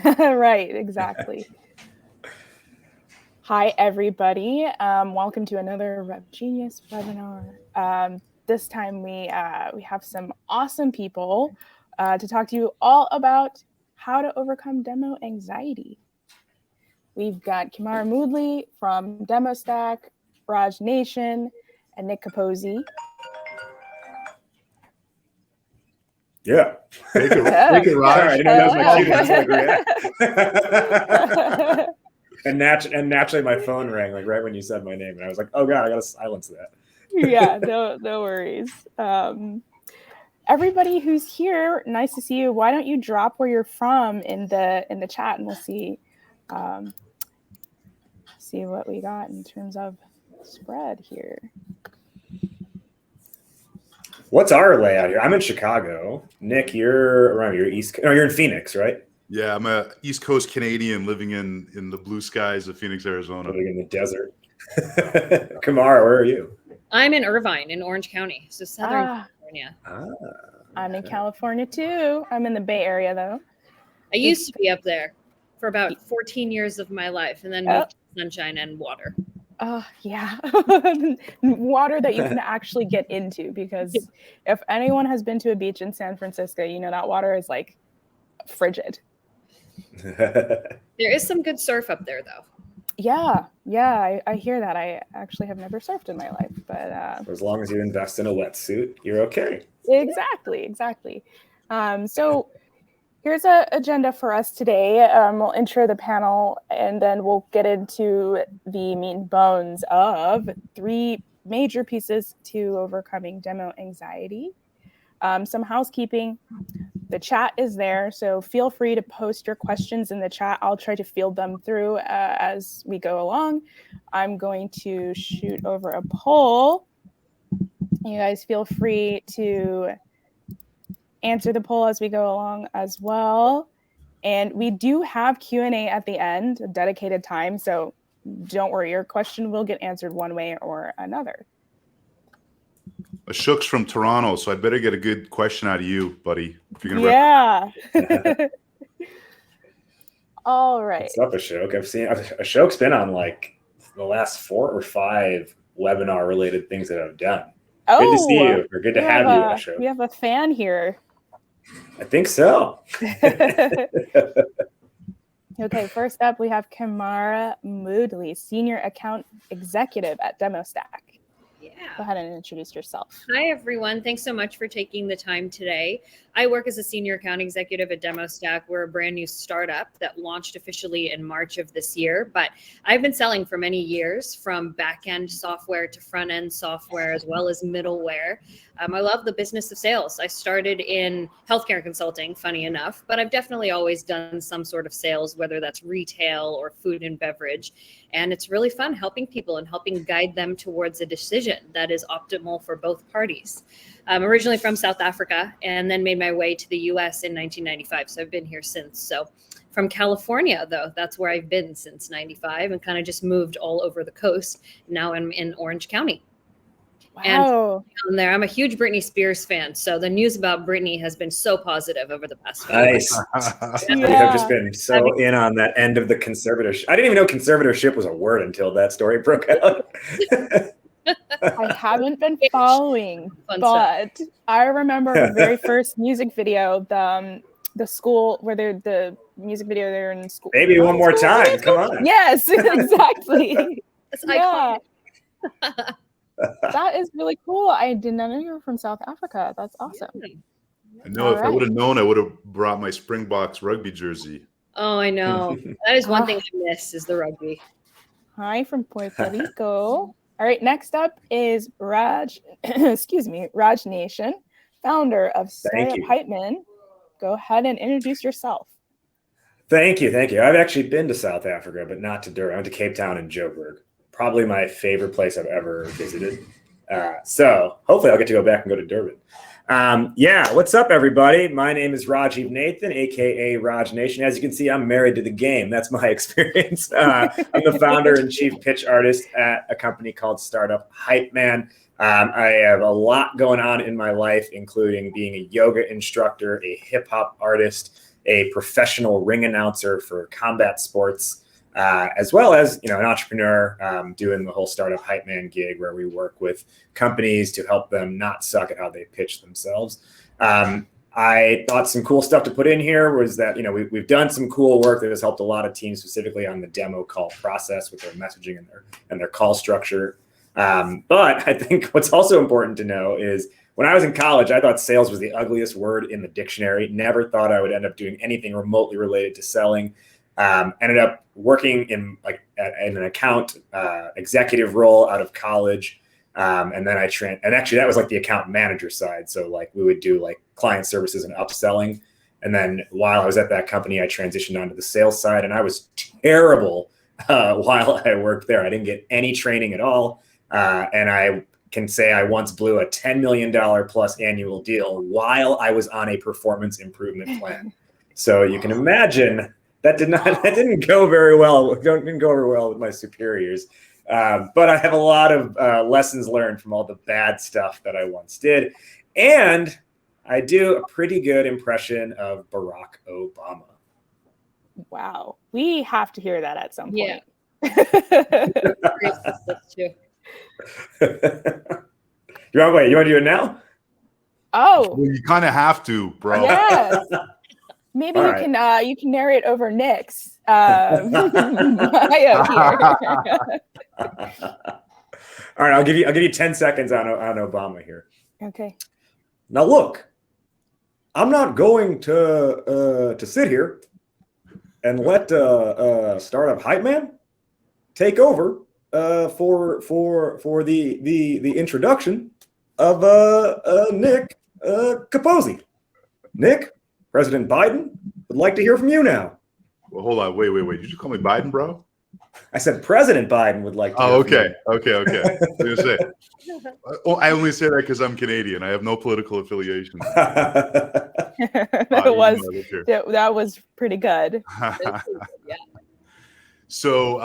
Right, exactly. Hi, everybody. Welcome to another RevGenius webinar. This time we have some awesome people to talk to you all about how to overcome demo anxiety. We've got Kimara Moodley from DemoStack, RajNATION, and Nick Capozzi. Yeah. Take it, Raj. Sorry, I didn't know that was my cue. And naturally my phone rang like right when you said my name. And I was like, oh God, I got to silence that. Yeah, no worries. Everybody who's here, nice to see you. Why don't you drop where you're from in the chat, and we'll see what we got in terms of spread here. What's our layout here? I'm in Chicago. Nick, you're East. No, you're in Phoenix, right? Yeah, I'm a East Coast Canadian living in the blue skies of Phoenix, Arizona. Living in the desert. Kamara, where are you? I'm in Irvine, in Orange County, so Southern California. I'm in California too. I'm in the Bay Area though. I used to be up there for about 14 years of my life, and then moved to sunshine and water. Yeah. Water that you can actually get into, because if anyone has been to a beach in San Francisco, you know that water is like frigid. There is some good surf up there though. Yeah, I hear that. I actually have never surfed in my life, but as long as you invest in a wetsuit, you're okay. Exactly. So here's an agenda for us today. We'll intro the panel, and then we'll get into the meat and bones of 3 major pieces to overcoming demo anxiety. Some housekeeping. The chat is there, so feel free to post your questions in the chat. I'll try to field them through as we go along. I'm going to shoot over a poll. You guys feel free to answer the poll as we go along as well. And we do have Q&A at the end, a dedicated time, so don't worry, your question will get answered one way or another. Ashok's from Toronto, so I better get a good question out of you, buddy. If you're gonna All right. What's up, Ashok? I've seen Ashok's been on like the last 4 or 5 webinar related things that I've done. Good to see you, or good to have you, Ashok. We have a fan here. I think so. Okay, first up, we have Kimara Moodley, Senior Account Executive at DemoStack. Yeah. Go ahead and introduce yourself. Hi, everyone. Thanks so much for taking the time today. I work as a senior account executive at DemoStack. We're a brand new startup that launched officially in March of this year, but I've been selling for many years, from back-end software to front-end software, as well as middleware. I love the business of sales. I started in healthcare consulting, funny enough, but I've definitely always done some sort of sales, whether that's retail or food and beverage. And it's really fun helping people and helping guide them towards a decision that is optimal for both parties. I'm originally from South Africa and then made my way to the US in 1995. So I've been here since. So from California, though, that's where I've been since 95, and kind of just moved all over the coast. Now I'm in Orange County. Wow. And down there, I'm a huge Britney Spears fan. So the news about Britney has been so positive over the past 5 years. Nice. I've just been so in on that end of the conservatorship. I didn't even know conservatorship was a word until that story broke out. I haven't been following, but I remember the very first music video, the school where the music video they're in school. Maybe one more time. Come on. Yes, exactly. That's iconic. That is really cool. I did not know you were from South Africa. That's awesome. I know. If I would have known, I would have brought my Springboks rugby jersey. Oh, I know. That is one thing I miss, is the rugby. Hi from Puerto Rico. All right, next up is RajNATION, founder of startup Hypeman. Go ahead and introduce yourself. Thank you. I've actually been to South Africa, but not to Durban. I went to Cape Town and Joburg. Probably my favorite place I've ever visited. So hopefully I'll get to go back and go to Durban. What's up, everybody? My name is RajNATION, aka RajNATION. As you can see, I'm married to the game. That's my experience. I'm the founder and chief pitch artist at a company called Startup Hypeman. I have a lot going on in my life, including being a yoga instructor, a hip hop artist, a professional ring announcer for combat sports, as well as, an entrepreneur doing the whole startup Hypeman gig where we work with companies to help them not suck at how they pitch themselves. I thought some cool stuff to put in here was that, we've done some cool work that has helped a lot of teams, specifically on the demo call process with their messaging and their call structure. But I think what's also important to know is when I was in college, I thought sales was the ugliest word in the dictionary. Never thought I would end up doing anything remotely related to selling. Ended up working in an account executive role out of college. And then and actually that was like the account manager side. So like we would do like client services and upselling. And then while I was at that company, I transitioned onto the sales side, and I was terrible while I worked there. I didn't get any training at all. And I can say I once blew a $10 million plus annual deal while I was on a performance improvement plan. So you can imagine that didn't go very well. Didn't go over well with my superiors. But I have a lot of lessons learned from all the bad stuff that I once did. And I do a pretty good impression of Barack Obama. Wow. We have to hear that at some point. Yeah. You want to do it now? Oh. Well, you kind of have to, bro. Yes. Maybe you can narrate over Nick's bio here. All right, I'll give you 10 seconds on Obama here. Okay. Now look, I'm not going to sit here and let startup Hypeman take over for the introduction of Nick Capozzi. Nick, President Biden would like to hear from you now. Well, hold on. Wait. Did you call me Biden, bro? I said President Biden would like to hear from you. Okay. I was gonna say, I only say that because I'm Canadian. I have no political affiliation. That was pretty good. Yeah. So,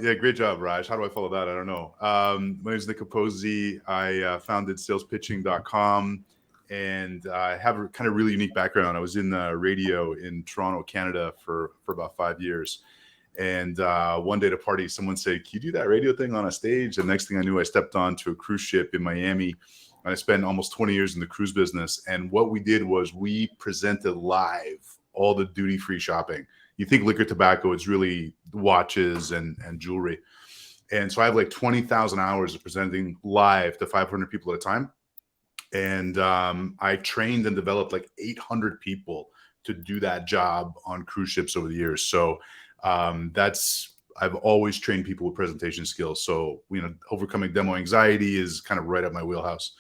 great job, Raj. How do I follow that? I don't know. My name is Nick Capozzi. I founded SalesPitching.com, and I have a kind of really unique background. I was in radio in Toronto, Canada for about 5 years. And one day at a party, someone said, "Can you do that radio thing on a stage?" And next thing I knew, I stepped onto a cruise ship in Miami. And I spent almost 20 years in the cruise business. And what we did was we presented live all the duty-free shopping. You think liquor, tobacco, it's really watches and jewelry. And so I have like 20,000 hours of presenting live to 500 people at a time. And I trained and developed like 800 people to do that job on cruise ships over the years. So I've always trained people with presentation skills. So, overcoming demo anxiety is kind of right up my wheelhouse.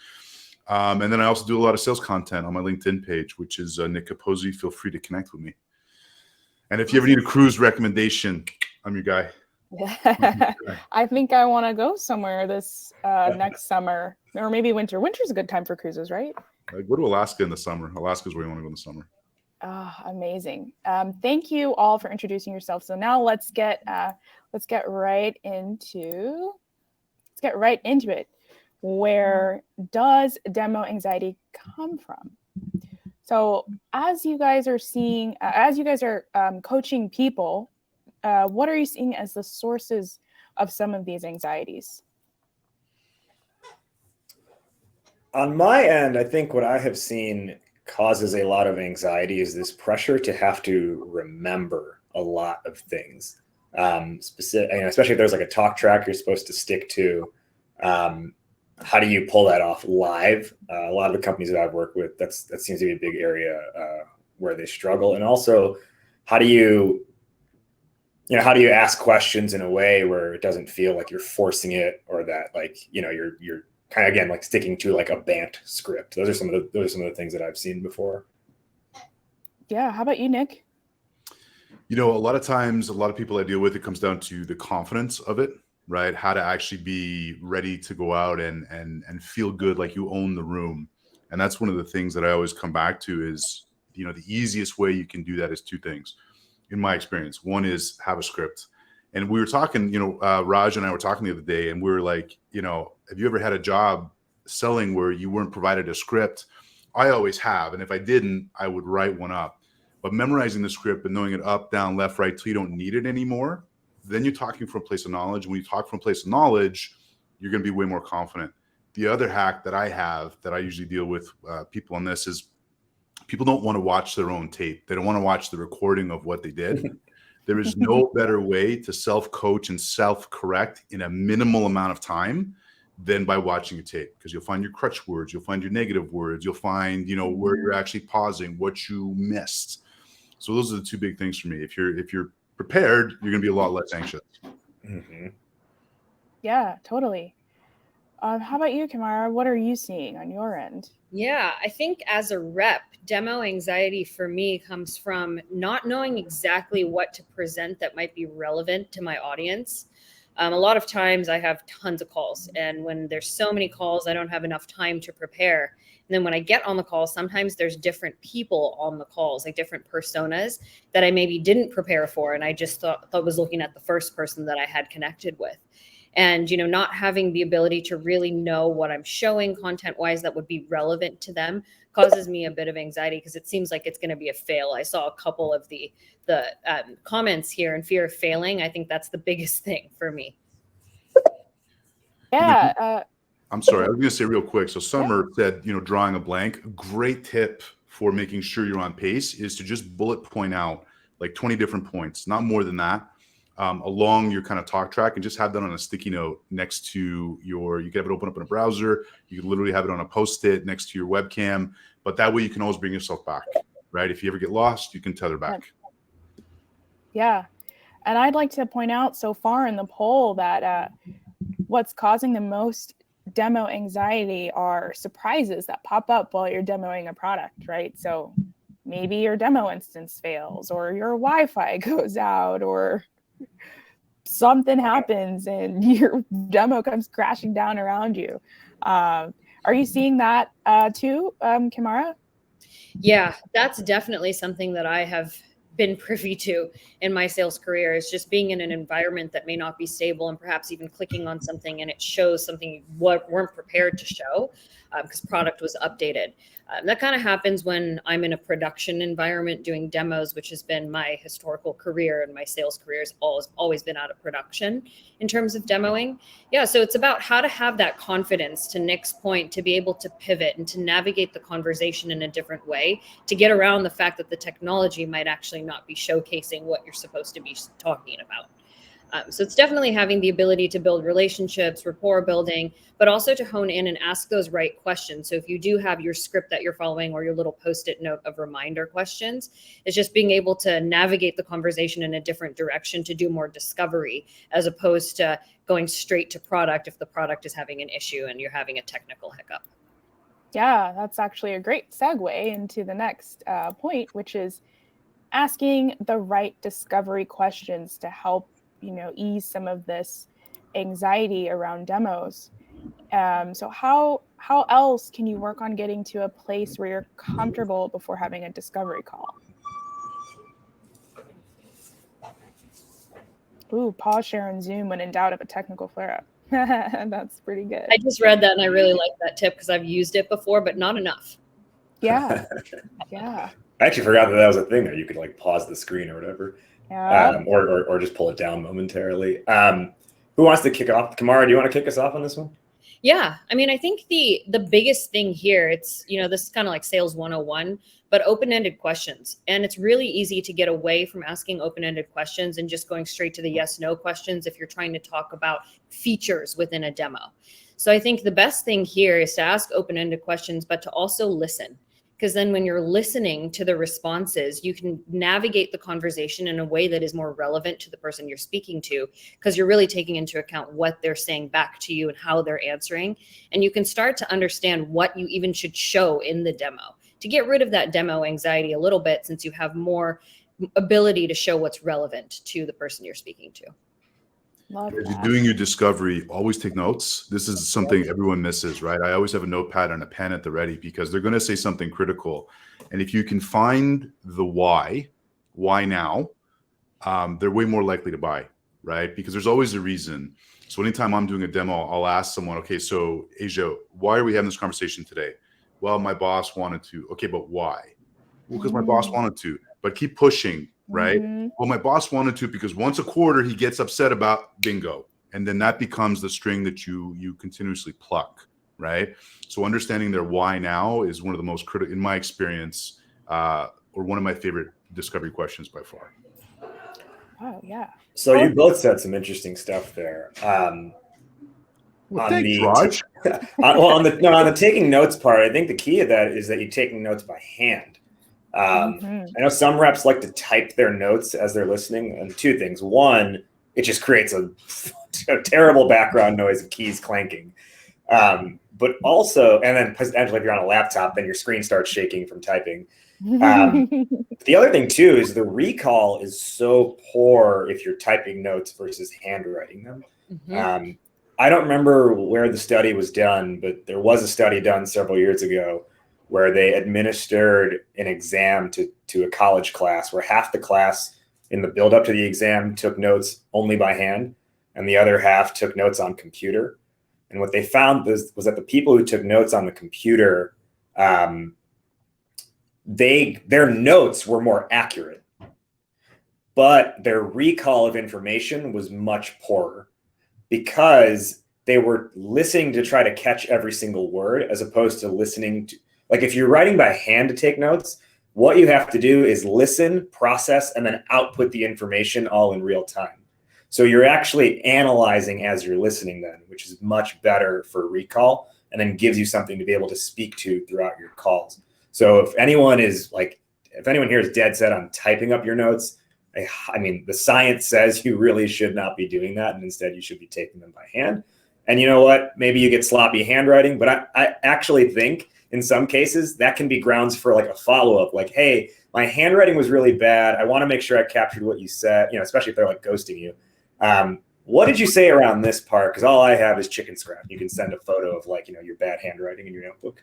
And then I also do a lot of sales content on my LinkedIn page, which is Nick Capozzi. Feel free to connect with me. And if you ever need a cruise recommendation, I'm your guy. I think I want to go somewhere this next summer, or maybe winter. Winter's a good time for cruises, right? Go to Alaska in the summer. Alaska's where you want to go in the summer. Oh, amazing. Thank you all for introducing yourself. So now let's get right into it. Where does demo anxiety come from? So as you guys are coaching people, what are you seeing as the sources of some of these anxieties? On my end, I think what I have seen causes a lot of anxiety is this pressure to have to remember a lot of things. Especially if there's like a talk track you're supposed to stick to. How do you pull that off live? A lot of the companies that I've worked with, that seems to be a big area where they struggle. And also, how do you ask questions in a way where it doesn't feel like you're forcing it, or that you're kind of, again, like sticking to like a BANT script. Those are some of the things that I've seen before. Yeah. How about you, Nick? A lot of times, a lot of people I deal with, it comes down to the confidence of it. Right? How to actually be ready to go out and feel good, like you own the room. And that's one of the things that I always come back to is, the easiest way you can do that is two things, in my experience. One is have a script. And we were talking, Raj and I were talking the other day, and we were like, have you ever had a job selling where you weren't provided a script? I always have. And if I didn't, I would write one up. But memorizing the script and knowing it up, down, left, right, till you don't need it anymore, then you're talking from a place of knowledge. When you talk from a place of knowledge, you're going to be way more confident. The other hack that I have that I usually deal with people on this is people don't want to watch their own tape. They don't want to watch the recording of what they did. There is no better way to self-coach and self-correct in a minimal amount of time than by watching a tape, because you'll find your crutch words, you'll find your negative words, you'll find, where you're actually pausing, what you missed. So those are the two big things for me. If you're prepared, you're going to be a lot less anxious. Mm-hmm. Yeah, totally. How about you, Kimara? What are you seeing on your end? Yeah, I think as a rep, demo anxiety for me comes from not knowing exactly what to present that might be relevant to my audience. A lot of times I have tons of calls, and when there's so many calls, I don't have enough time to prepare. And then when I get on the call, sometimes there's different people on the calls, like different personas that I maybe didn't prepare for. And I just thought was looking at the first person that I had connected with. And, not having the ability to really know what I'm showing content wise that would be relevant to them causes me a bit of anxiety, because it seems like it's going to be a fail. I saw a couple of the comments here, and fear of failing. I think that's the biggest thing for me. Yeah. I'm sorry. I was going to say real quick. So Summer said, drawing a blank. A great tip for making sure you're on pace is to just bullet point out like 20 different points, not more than that, along your kind of talk track, and just have that on a sticky note next to you can have it open up in a browser. You can literally have it on a Post-it next to your webcam, but that way you can always bring yourself back, right? If you ever get lost, you can tether back. Yeah. And I'd like to point out so far in the poll that what's causing the most demo anxiety are surprises that pop up while you're demoing a product, right? So maybe your demo instance fails, or your Wi-Fi goes out, or something happens and your demo comes crashing down around you. Are you seeing that too, Kimara? Yeah, that's definitely something that I have been privy to in my sales career, is just being in an environment that may not be stable, and perhaps even clicking on something and it shows something you weren't prepared to show because product was updated. That kind of happens when I'm in a production environment doing demos, which has been my historical career, and my sales career has always been out of production in terms of demoing. Yeah, so it's about how to have that confidence, to Nick's point, to be able to pivot and to navigate the conversation in a different way, to get around the fact that the technology might actually not be showcasing what you're supposed to be talking about. So it's definitely having the ability to build relationships, rapport building, but also to hone in and ask those right questions. So if you do have your script that you're following, or your little Post-it note of reminder questions, it's just being able to navigate the conversation in a different direction to do more discovery, as opposed to going straight to product if the product is having an issue and you're having a technical hiccup. Yeah, that's actually a great segue into the next point, which is asking the right discovery questions to help ease some of this anxiety around demos. So how else can you work on getting to a place where you're comfortable before having a discovery call? Ooh, pause, share, and Zoom when in doubt of a technical flare-up. That's pretty good. I just read that and I really like that tip, because I've used it before, but not enough. Yeah. Yeah. I actually forgot that was a thing there. You could like pause the screen or whatever. Yeah. Or just pull it down momentarily. Who wants to kick off? Kimara, do you want to kick us off on this one? Yeah, I mean, I think the biggest thing here, it's, this is kind of like sales 101, but open-ended questions. And it's really easy to get away from asking open-ended questions and just going straight to the yes/no questions if you're trying to talk about features within a demo. So I think the best thing here is to ask open-ended questions, but to also listen. Because then when you're listening to the responses, you can navigate the conversation in a way that is more relevant to the person you're speaking to, because you're really taking into account what they're saying back to you and how they're answering. And you can start to understand what you even should show in the demo to get rid of that demo anxiety a little bit, since you have more ability to show what's relevant to the person you're speaking to. Love As that. you're doing your discovery, always take notes. This is something everyone misses, right? I always have a notepad and a pen at the ready, because they're going to say something critical. And if you can find the why now, they're way more likely to buy, right? Because there's always a reason. So anytime I'm doing a demo, I'll ask someone, okay, so Asia, why are we having this conversation today? Well, my boss wanted to. Okay, but why? Well, because my boss wanted to. but keep pushing, right? Mm-hmm. Well, my boss wanted to, because once a quarter he gets upset about bingo, and then that becomes the string that you continuously pluck, right? So understanding their why now is one of the most critical, in my experience, or one of my favorite discovery questions by far. Oh yeah. So you both said some interesting stuff there. Well, thanks, Raj. On the taking notes part, I think the key of that is that you're taking notes by hand. I know some reps like to type their notes as they're listening, and two things. One, it just creates a terrible background noise of keys clanking. But also, and then potentially if you're on a laptop, then your screen starts shaking from typing. The other thing too is the recall is so poor if you're typing notes versus handwriting them. I don't remember where the study was done, but there was a study done several years ago where they administered an exam to a college class, where half the class in the build up to the exam took notes only by hand, and the other half took notes on computer. And what they found was that the people who took notes on the computer, their notes were more accurate, but their recall of information was much poorer, because they were listening to try to catch every single word, as opposed to listening to, like, if you're writing by hand to take notes, what you have to do is listen, process, and then output the information all in real time. So you're actually analyzing as you're listening then, which is much better for recall, and then gives you something to be able to speak to throughout your calls. So if anyone here is dead set on typing up your notes, I mean, the science says you really should not be doing that, and instead you should be taking them by hand. And you know what? Maybe you get sloppy handwriting, but I actually think in some cases that can be grounds for like a follow-up, like, hey, my handwriting was really bad. I want to make sure I captured what you said, especially if they're like ghosting you. What did you say around this part? Because all I have is chicken scrap. You can send a photo of your bad handwriting in your notebook.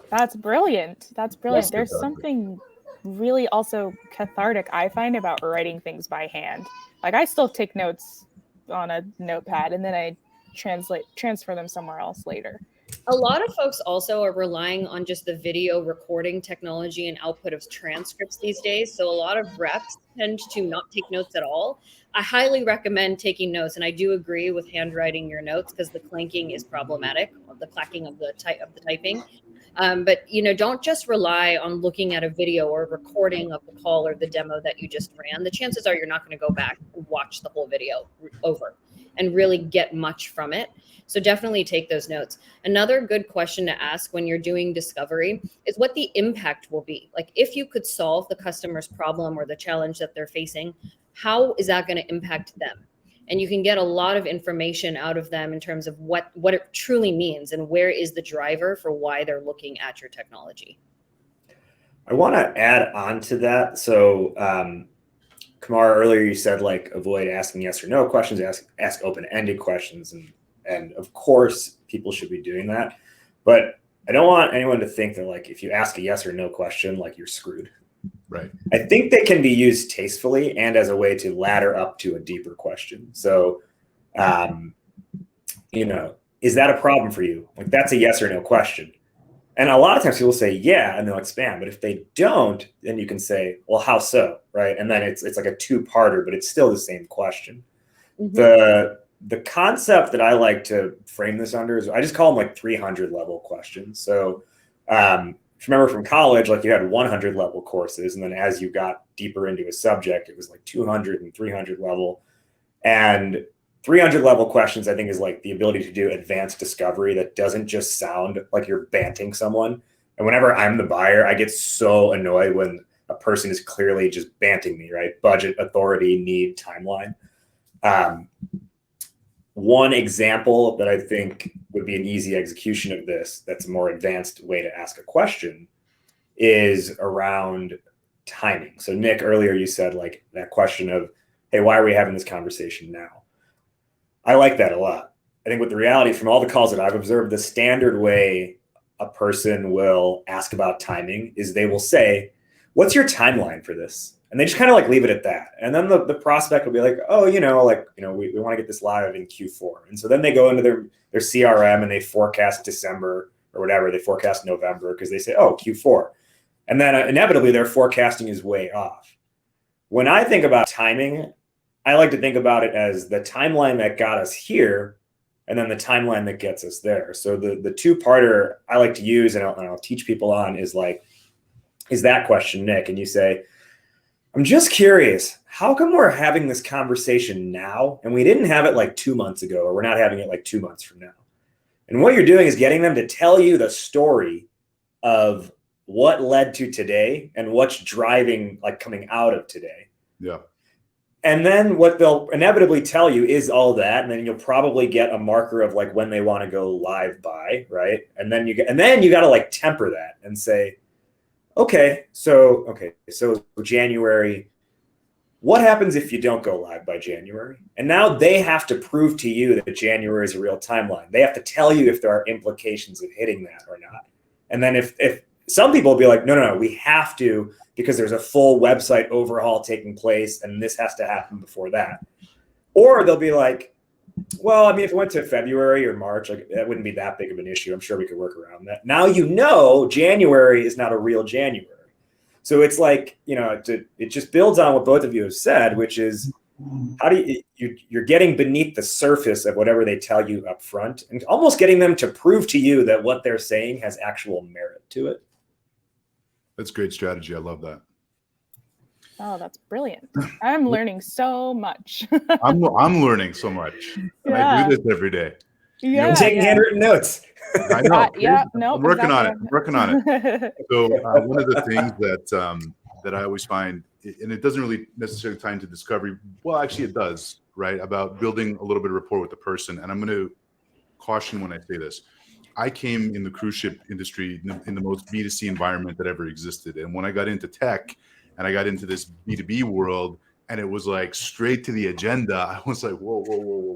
That's brilliant. That's brilliant. Yes, There's exactly. something really also cathartic I find about writing things by hand. Like, I still take notes on a notepad and then I transfer them somewhere else later. A lot of folks also are relying on just the video recording technology and output of transcripts these days. So a lot of reps tend to not take notes at all. I highly recommend taking notes, and I do agree with handwriting your notes because the clanking is problematic, the clacking of the typing. But don't just rely on looking at a video or recording of the call or the demo that you just ran. The chances are you're not going to go back and watch the whole video over and really get much from it. So definitely take those notes. Another good question to ask when you're doing discovery is what the impact will be. Like, if you could solve the customer's problem or the challenge that they're facing, how is that going to impact them? And you can get a lot of information out of them in terms of what it truly means and where is the driver for why they're looking at your technology. I want to add on to that. So, Kimara, earlier you said avoid asking yes or no questions, ask open-ended questions. And of course, people should be doing that. But I don't want anyone to think that if you ask a yes or no question, you're screwed. Right. I think they can be used tastefully and as a way to ladder up to a deeper question. So, is that a problem for you? That's a yes or no question. And a lot of times people say, yeah, and they'll expand. But if they don't, then you can say, well, how so? Right. And then it's like a two-parter, but it's still the same question. Mm-hmm. The concept that I like to frame this under is I just call them 300 level questions. So if you remember from college, you had 100 level courses. And then as you got deeper into a subject, it was 200 and 300 level. And 300 level questions, I think, is the ability to do advanced discovery that doesn't just sound like you're banting someone. And whenever I'm the buyer, I get so annoyed when a person is clearly just banting me, right? Budget, authority, need, timeline. One example that I think would be an easy execution of this, that's a more advanced way to ask a question, is around timing. So Nick, earlier you said that question of, hey, why are we having this conversation now? I like that a lot. I think with the reality from all the calls that I've observed, the standard way a person will ask about timing is they will say, what's your timeline for this? And they just kind of leave it at that. And then the prospect will be we want to get this live in Q4. And so then they go into their CRM and they forecast December or whatever. They forecast November because they say, oh, Q4. And then inevitably their forecasting is way off. When I think about timing, I like to think about it as the timeline that got us here and then the timeline that gets us there. So the two-parter I like to use and I'll teach people on is that question, Nick. And you say, I'm just curious, how come we're having this conversation now and we didn't have it like 2 months ago, or we're not having it like 2 months from now? And what you're doing is getting them to tell you the story of what led to today and what's driving, like, coming out of today. Yeah. And then what they'll inevitably tell you is all that. And then you'll probably get a marker of like when they want to go live by, right? And then you got to like temper that and say, okay, so January, what happens if you don't go live by January? And now they have to prove to you that January is a real timeline. They have to tell you if there are implications of hitting that or not. And then if some people will be like, no, we have to, because there's a full website overhaul taking place and this has to happen before that. Or they'll be like, well, I mean, if it went to February or March, like, that wouldn't be that big of an issue. I'm sure we could work around that. Now, January is not a real January. So it's like, it just builds on what both of you have said, which is how do you're getting beneath the surface of whatever they tell you up front and almost getting them to prove to you that what they're saying has actual merit to it. That's great strategy. I love that. Oh, that's brilliant. I'm learning so much. I'm learning so much. Yeah. I do this every day. Yeah, I'm taking handwritten notes. I know. No, I'm working on it. I'm working on it. So one of the things that I always find, and it doesn't really necessarily tie into discovery. Well, actually it does, right? About building a little bit of rapport with the person. And I'm going to caution when I say this. I came in the cruise ship industry in the most B2C environment that ever existed. And when I got into tech and I got into this B2B world and it was like straight to the agenda, I was like, whoa.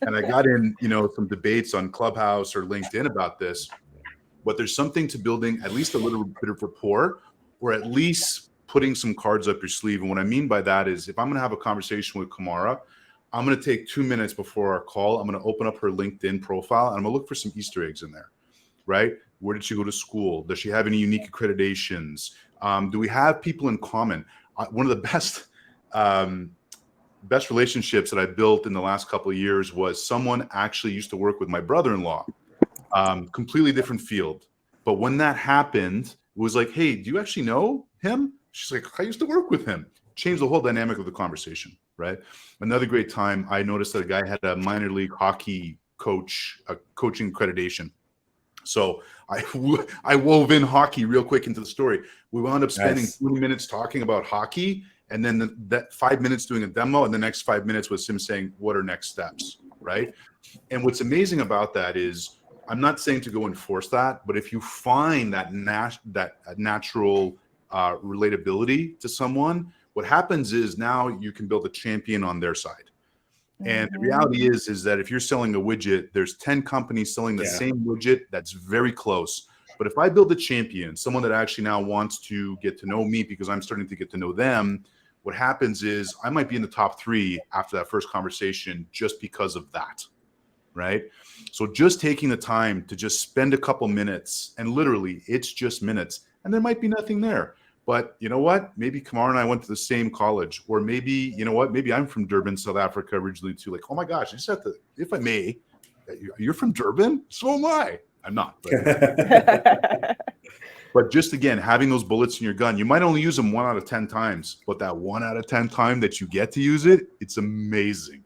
And I got in, some debates on Clubhouse or LinkedIn about this, but there's something to building at least a little bit of rapport, or at least putting some cards up your sleeve. And what I mean by that is if I'm going to have a conversation with Kimara, I'm going to take 2 minutes before our call. I'm going to open up her LinkedIn profile and I'm going to look for some Easter eggs in there, right? Where did she go to school? Does she have any unique accreditations? Do we have people in common? One of the best relationships that I built in the last couple of years was someone actually used to work with my brother-in-law, completely different field. But when that happened, it was like, hey, do you actually know him? She's like, I used to work with him. Changed the whole dynamic of the conversation, right? Another great time, I noticed that a guy had a minor league hockey coaching accreditation. So I wove in hockey real quick into the story. We wound up spending 20 minutes talking about hockey, and then that 5 minutes doing a demo, and the next 5 minutes was him saying, what are next steps, right? And what's amazing about that is, I'm not saying to go and force that, but if you find that natural relatability to someone, what happens is now you can build a champion on their side. And the reality is that if you're selling a widget, there's 10 companies selling the same widget that's very close. But if I build a champion, someone that actually now wants to get to know me because I'm starting to get to know them, what happens is I might be in the top 3 after that first conversation just because of that, right? So just taking the time to just spend a couple minutes, and literally it's just minutes, and there might be nothing there. But you know what? Maybe Kimara and I went to the same college, or maybe, you know what? Maybe I'm from Durban, South Africa originally too. Like, oh my gosh, I just have to, if I may, you're from Durban? So am I. I'm not. But just again, having those bullets in your gun, you might only use them 1 out of 10 times, but that 1 out of 10 time that you get to use it, it's amazing.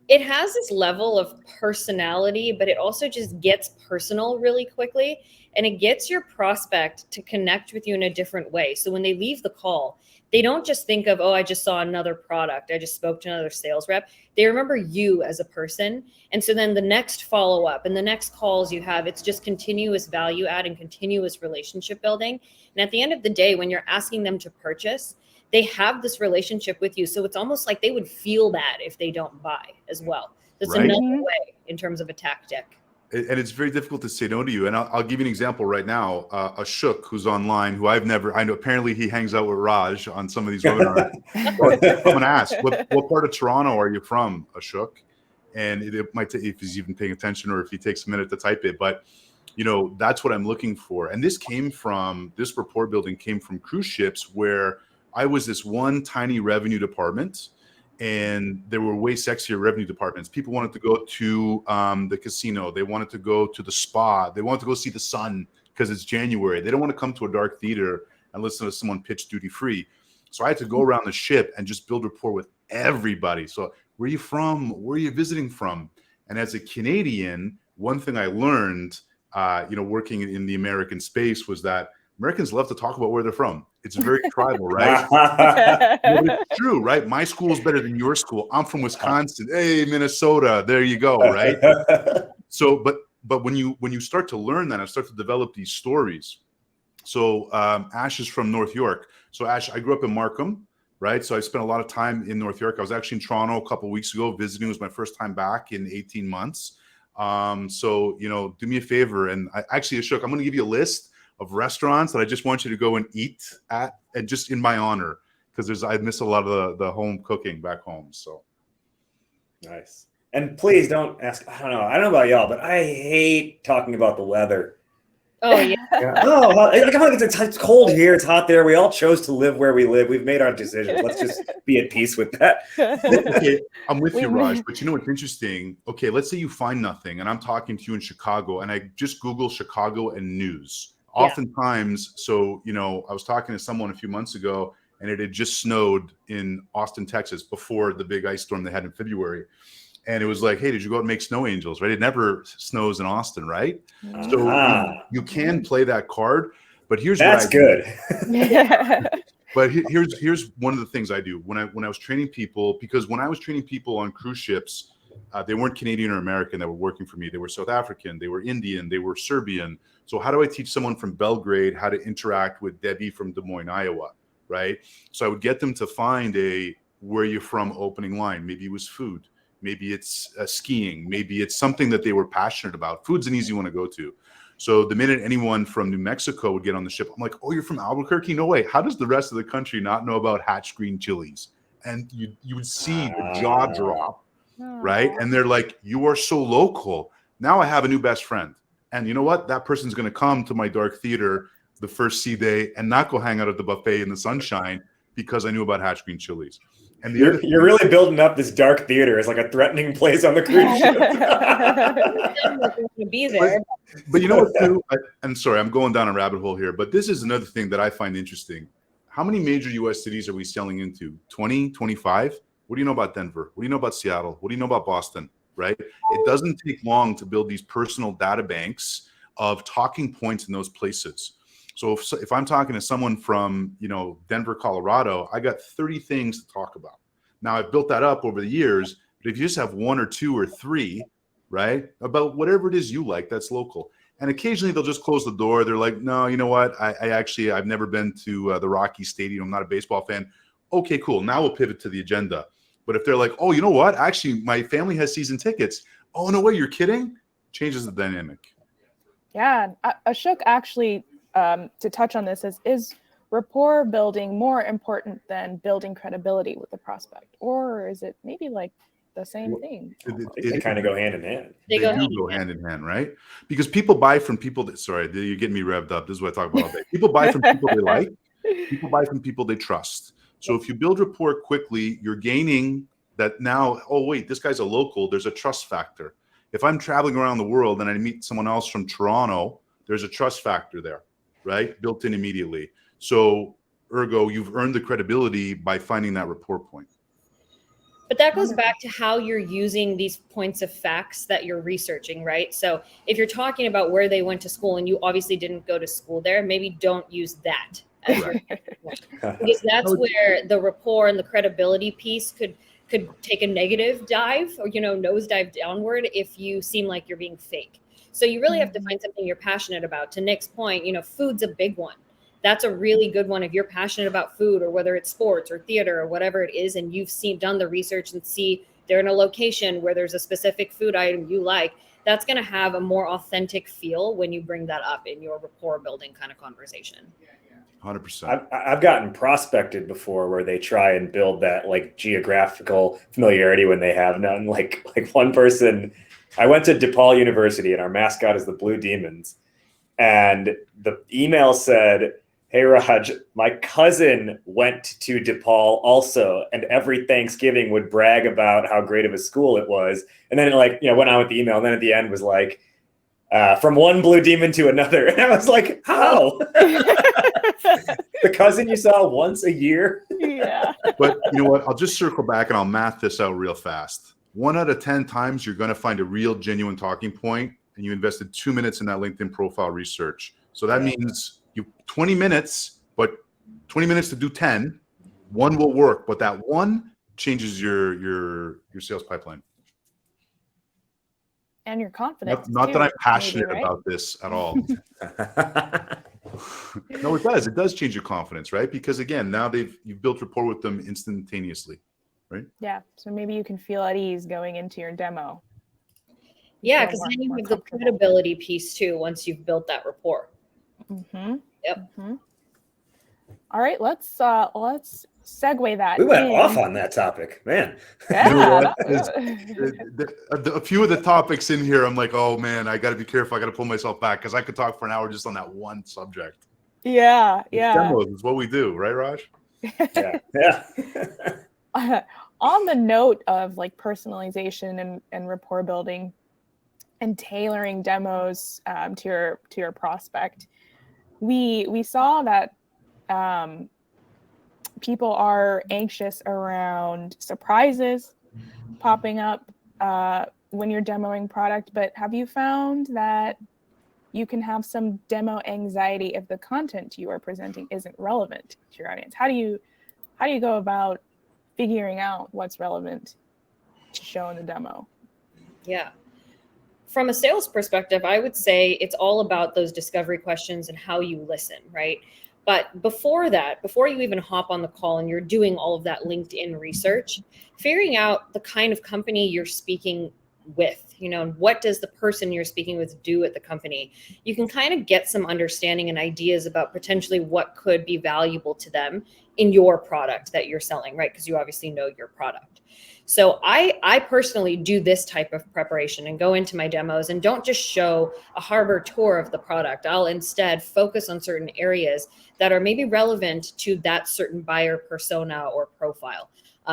It has this level of personality, but it also just gets personal really quickly. And it gets your prospect to connect with you in a different way. So when they leave the call, they don't just think of, oh, I just saw another product. I just spoke to another sales rep. They remember you as a person. And so then the next follow-up and the next calls you have, it's just continuous value add and continuous relationship building. And at the end of the day, when you're asking them to purchase, they have this relationship with you. So it's almost like they would feel that if they don't buy as well. That's right. Another way in terms of a tactic. And it's very difficult to say no to you. And I'll give you an example right now. Ashok, who's online, who I know apparently he hangs out with Raj on some of these webinars. I'm going to ask, what part of Toronto are you from, Ashok? And it might take, if he's even paying attention or if he takes a minute to type it. But that's what I'm looking for. And this rapport building came from cruise ships, where I was this one tiny revenue department, and there were way sexier revenue departments. People wanted to go to the casino. They wanted to go to the spa. They wanted to go see the sun because it's January. They don't want to come to a dark theater and listen to someone pitch duty free. So I had to go around the ship and just build rapport with everybody. So where are you from? Where are you visiting from? And as a Canadian, one thing I learned, working in the American space, was that Americans love to talk about where they're from. It's very tribal, right? It's true, right? My school is better than your school. I'm from Wisconsin. Hey, Minnesota. There you go, right? So, but when you start to learn that and start to develop these stories. So Ash is from North York. So Ash, I grew up in Markham, right? So I spent a lot of time in North York. I was actually in Toronto a couple of weeks ago visiting. It was my first time back in 18 months. So, do me a favor. And Ashok, I'm going to give you a list of restaurants that I just want you to go and eat at, and just in my honor, because I miss a lot of the home cooking back home. So nice. And please don't ask. I don't know about y'all, but I hate talking about the weather. Oh yeah. It's cold here. It's hot there. We all chose to live where we live. We've made our decisions. Let's just be at peace with that. Okay, I'm with you, Raj. But you know what's interesting? Okay, let's say you find nothing, and I'm talking to you in Chicago, and I just Google Chicago and news. Yeah. Oftentimes, so I was talking to someone a few months ago, and it had just snowed in Austin, Texas, before the big ice storm they had in February. And it was like, hey, did you go out and make snow angels, right? It never snows in Austin, right? So you can play that card, but that's good. But here's one of the things I do when I was training people, because when I was training people on cruise ships, they weren't Canadian or American that were working for me. They were South African, they were Indian, they were Serbian. So how do I teach someone from Belgrade how to interact with Debbie from Des Moines, Iowa, right? So I would get them to find a where you're from opening line. Maybe it was food. Maybe it's skiing. Maybe it's something that they were passionate about. Food's an easy one to go to. So the minute anyone from New Mexico would get on the ship, I'm like, oh, you're from Albuquerque? No way. How does the rest of the country not know about Hatch green chilies? And you would see the jaw drop, right? And they're like, you are so local. Now I have a new best friend. And you know what? That person's going to come to my dark theater the first sea day and not go hang out at the buffet in the sunshine because I knew about Hatch green chilies. And you're really building up this dark theater as like a threatening place on the cruise ship. Be there. But you know what, too? I'm sorry, I'm going down a rabbit hole here, but this is another thing that I find interesting. How many major U.S. cities are we selling into? 20, 25? What do you know about Denver? What do you know about Seattle? What do you know about Boston? Right? It doesn't take long to build these personal data banks of talking points in those places. So if I'm talking to someone from, Denver, Colorado, I got 30 things to talk about. Now I've built that up over the years, but if you just have one or two or three, right, about whatever it is you like, that's local. And occasionally they'll just close the door. They're like, no, you know what? I've never been to the Rocky Stadium. I'm not a baseball fan. Okay, cool. Now we'll pivot to the agenda. But if they're like, oh, you know what? Actually, my family has season tickets. Oh, no way, you're kidding? Changes the dynamic. Yeah, Ashok actually, to touch on this, is rapport building more important than building credibility with the prospect? Or is it maybe like the same thing? They kind of go hand in hand. They do go hand in hand, right? Because people buy from people that, sorry, you're getting me revved up. This is what I talk about all day. People buy from people they like. People buy from people they trust. So if you build rapport quickly, you're gaining that now, oh, wait, this guy's a local. There's a trust factor. If I'm traveling around the world and I meet someone else from Toronto, there's a trust factor there, right? Built in immediately. So ergo, you've earned the credibility by finding that rapport point. But that goes back to how you're using these points of facts that you're researching, right? So if you're talking about where they went to school and you obviously didn't go to school there, maybe don't use that as your point. Because that's where the rapport and the credibility piece could take a negative dive or, nosedive downward if you seem like you're being fake. So you really have to find something you're passionate about. To Nick's point, food's a big one. That's a really good one if you're passionate about food, or whether it's sports or theater or whatever it is, and you've done the research and see they're in a location where there's a specific food item you like. That's going to have a more authentic feel when you bring that up in your rapport building kind of conversation. 100%. I've gotten prospected before where they try and build that like geographical familiarity when they have none. Like one person, I went to DePaul University and our mascot is the Blue Demons. And the email said, "Hey, Raj, my cousin went to DePaul also, and every Thanksgiving would brag about how great of a school it was." And then it went on with the email. And then at the end was like, from one blue demon to another. And I was like, how? The cousin you saw once a year? Yeah. But you know what? I'll just circle back and I'll math this out real fast. 1 out of 10 times, you're going to find a real, genuine talking point, and you invested 2 minutes in that LinkedIn profile research. So that means you 20 minutes, but 20 minutes to do 10. One will work, but that one changes your sales pipeline. And your confidence. Not that I'm passionate maybe, right? about this at all. No, it does. It does change your confidence, right? Because again, now you've built rapport with them instantaneously, right? Yeah. So maybe you can feel at ease going into your demo. Yeah, because then you have the credibility piece too once you've built that rapport. Mm-hmm. Yep. Mm-hmm. All right, let's segue that. We went off on that topic, man. Yeah. You know what? A few of the topics in here, I'm like, oh man, I got to be careful. I got to pull myself back because I could talk for an hour just on that one subject. Yeah. Demos is what we do, right, Raj? Yeah. On the note of like personalization and rapport building and tailoring demos to your prospect, we saw that people are anxious around surprises popping up when you're demoing product, but have you found that you can have some demo anxiety if the content you are presenting isn't relevant to your audience? How do you go about figuring out what's relevant to show in the demo? Yeah. From a sales perspective, I would say it's all about those discovery questions and how you listen, right? But before that, before you even hop on the call and you're doing all of that LinkedIn research, figuring out the kind of company you're speaking with, what does the person you're speaking with do at the company? You can kind of get some understanding and ideas about potentially what could be valuable to them in your product that you're selling, right? Because you obviously know your product. So I personally do this type of preparation and go into my demos and don't just show a harbor tour of the product. I'll instead focus on certain areas that are maybe relevant to that certain buyer persona or profile.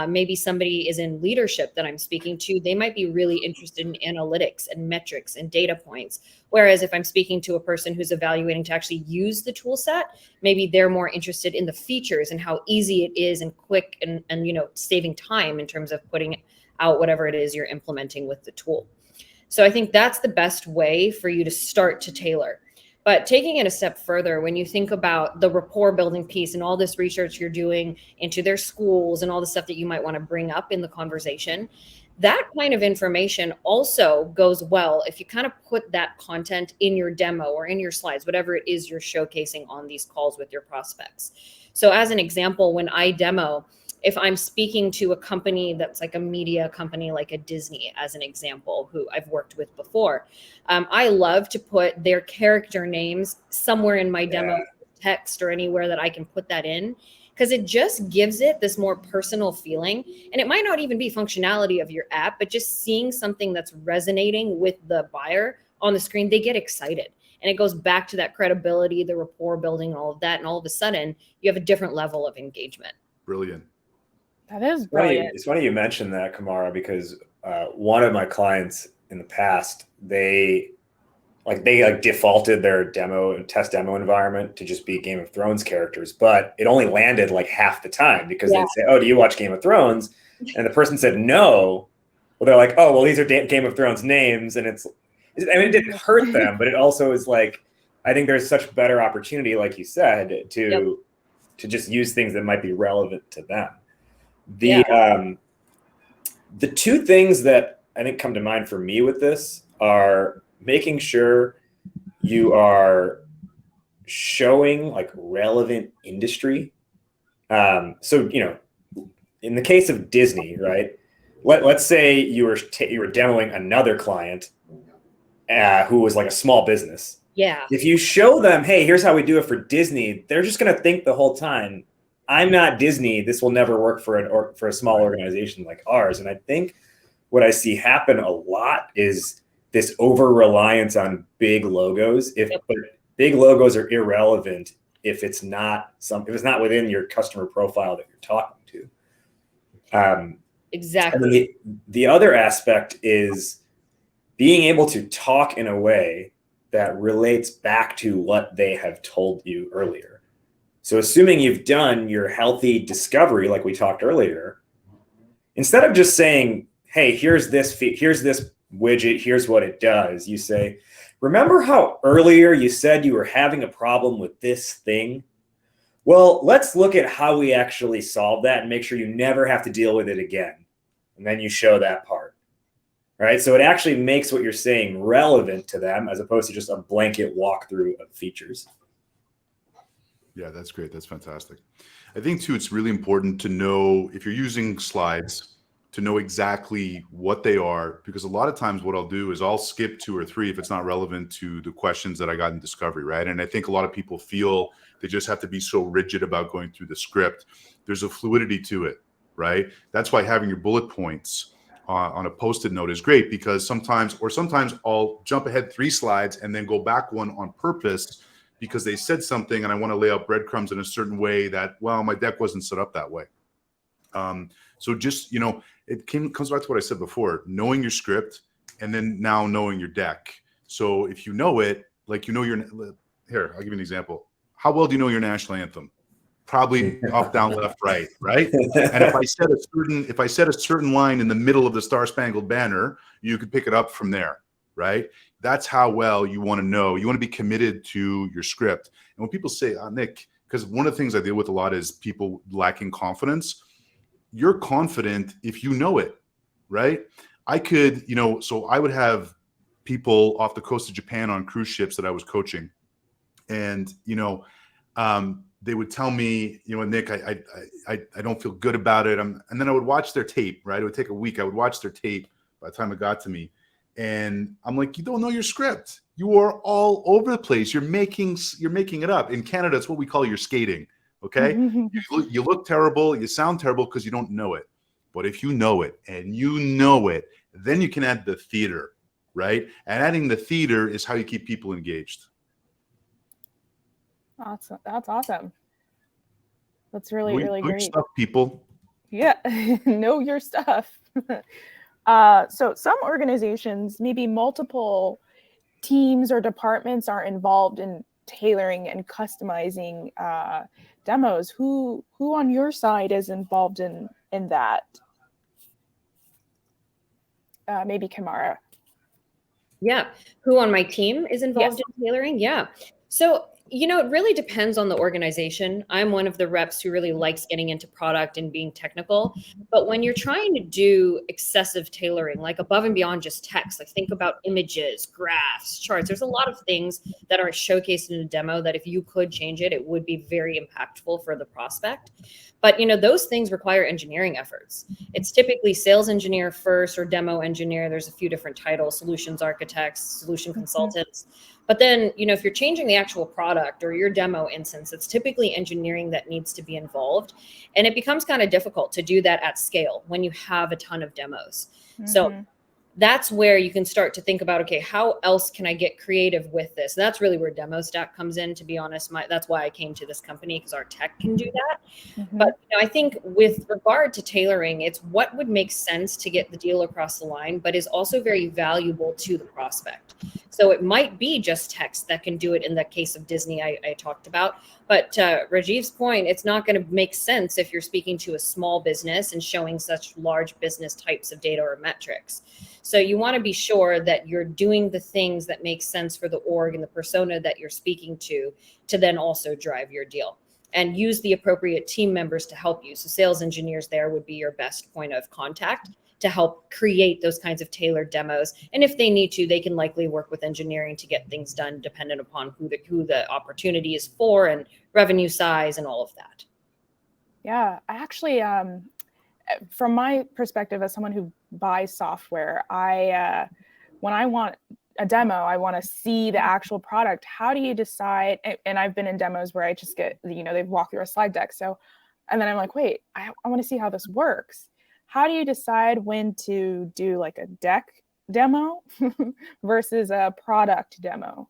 Maybe somebody is in leadership that I'm speaking to. They might be really interested in analytics and metrics and data points. Whereas if I'm speaking to a person who's evaluating to actually use the tool set, maybe they're more interested in the features and how easy it is and quick and saving time in terms of putting out whatever it is you're implementing with the tool. So I think that's the best way for you to start to tailor. But taking it a step further, when you think about the rapport building piece and all this research you're doing into their schools and all the stuff that you might want to bring up in the conversation, that kind of information also goes well if you kind of put that content in your demo or in your slides, whatever it is you're showcasing on these calls with your prospects. So as an example, when I demo, if I'm speaking to a company that's like a media company, like a Disney, as an example, who I've worked with before, I love to put their character names somewhere in my demo text or anywhere that I can put that in, because it just gives it this more personal feeling. And it might not even be functionality of your app, but just seeing something that's resonating with the buyer on the screen, they get excited. And it goes back to that credibility, the rapport building, all of that. And all of a sudden, you have a different level of engagement. Brilliant. That is brilliant. It's funny you mentioned that, Kimara, because one of my clients in the past, they defaulted their test demo environment to just be Game of Thrones characters, but it only landed like half the time because they'd say, "Oh, do you watch Game of Thrones?" And the person said no. Well, they're like, "Oh, well, these are Game of Thrones names," and it didn't hurt them, but it also is like, I think there's such better opportunity, like you said, to just use things that might be relevant to them. The two things that I think come to mind for me with this are making sure you are showing like relevant industry. So, in the case of Disney, right? Let's say you were demoing another client who was like a small business. Yeah. If you show them, hey, here's how we do it for Disney, they're just going to think the whole time, I'm not Disney. This will never work for a small organization like ours. And I think what I see happen a lot is this over reliance on big logos. But big logos are irrelevant if it's not within your customer profile that you're talking to. Exactly. The other aspect is being able to talk in a way that relates back to what they have told you earlier. So assuming you've done your healthy discovery, like we talked earlier, instead of just saying, hey, here's this widget, here's what it does, you say, remember how earlier you said you were having a problem with this thing? Well, let's look at how we actually solve that and make sure you never have to deal with it again. And then you show that part, right? So it actually makes what you're saying relevant to them as opposed to just a blanket walkthrough of features. Yeah, that's great. That's fantastic. I think too, it's really important to know if you're using slides to know exactly what they are, because a lot of times what I'll do is I'll skip 2 or 3 if it's not relevant to the questions that I got in discovery, right? And I think a lot of people feel they just have to be so rigid about going through the script. There's a fluidity to it, right? That's why having your bullet points on a Post-it note is great, because sometimes I'll jump ahead 3 slides and then go back 1 on purpose because they said something and I want to lay out breadcrumbs in a certain way that, well, my deck wasn't set up that way. So just, it comes back to what I said before, knowing your script and then now knowing your deck. So if you know it, like, here, I'll give you an example. How well do you know your national anthem? Probably up, down, left, right, right? And if I said a certain line in the middle of the Star Spangled Banner, you could pick it up from there, right? That's how well you want to know. You want to be committed to your script. And when people say, Nick, because one of the things I deal with a lot is people lacking confidence. You're confident if you know it, right? I could, so I would have people off the coast of Japan on cruise ships that I was coaching. And, they would tell me, Nick, I don't feel good about it. And then I would watch their tape, right? It would take a week. I would watch their tape by the time it got to me. And I'm like, you don't know your script. You are all over the place. You're making it up. In Canada, it's what we call your skating. Okay. You look terrible. You sound terrible because you don't know it. But if you know it and you know it, then you can add the theater, right? And adding the theater is how you keep people engaged. Awesome. That's awesome. That's really great. Know your stuff, people. Yeah. Know your stuff. So some organizations, maybe multiple teams or departments are involved in tailoring and customizing demos. Who on your side is involved in that? Maybe Kimara. Yeah. Who on my team is involved in tailoring? Yeah. So, it really depends on the organization. I'm one of the reps who really likes getting into product and being technical. But when you're trying to do excessive tailoring, like above and beyond just text, like think about images, graphs, charts, there's a lot of things that are showcased in a demo that if you could change it, it would be very impactful for the prospect. But, those things require engineering efforts. It's typically sales engineer first or demo engineer. There's a few different titles, solutions architects, solution consultants. But then, if you're changing the actual product or your demo instance, it's typically engineering that needs to be involved. And it becomes kind of difficult to do that at scale when you have a ton of demos. So that's where you can start to think about, okay, how else can I get creative with this? And that's really where DemoStack comes in, to be honest. That's why I came to this company, because our tech can do that. But I think with regard to tailoring, it's what would make sense to get the deal across the line, but is also very valuable to the prospect. So it might be just text that can do it in the case of Disney I talked about. But to Rajiv's point, it's not going to make sense if you're speaking to a small business and showing such large business types of data or metrics. So you want to be sure that you're doing the things that make sense for the org and the persona that you're speaking to then also drive your deal. And use the appropriate team members to help you. So sales engineers there would be your best point of contact to help create those kinds of tailored demos. And if they need to, they can likely work with engineering to get things done dependent upon who the opportunity is for and revenue size and all of that. Yeah, I actually, from my perspective as someone who buys software, when I want a demo, I want to see the actual product. How do you decide? And I've been in demos where I just get, they walk through a slide deck. So, and then I'm like, wait, I want to see how this works. How do you decide when to do like a deck demo versus a product demo?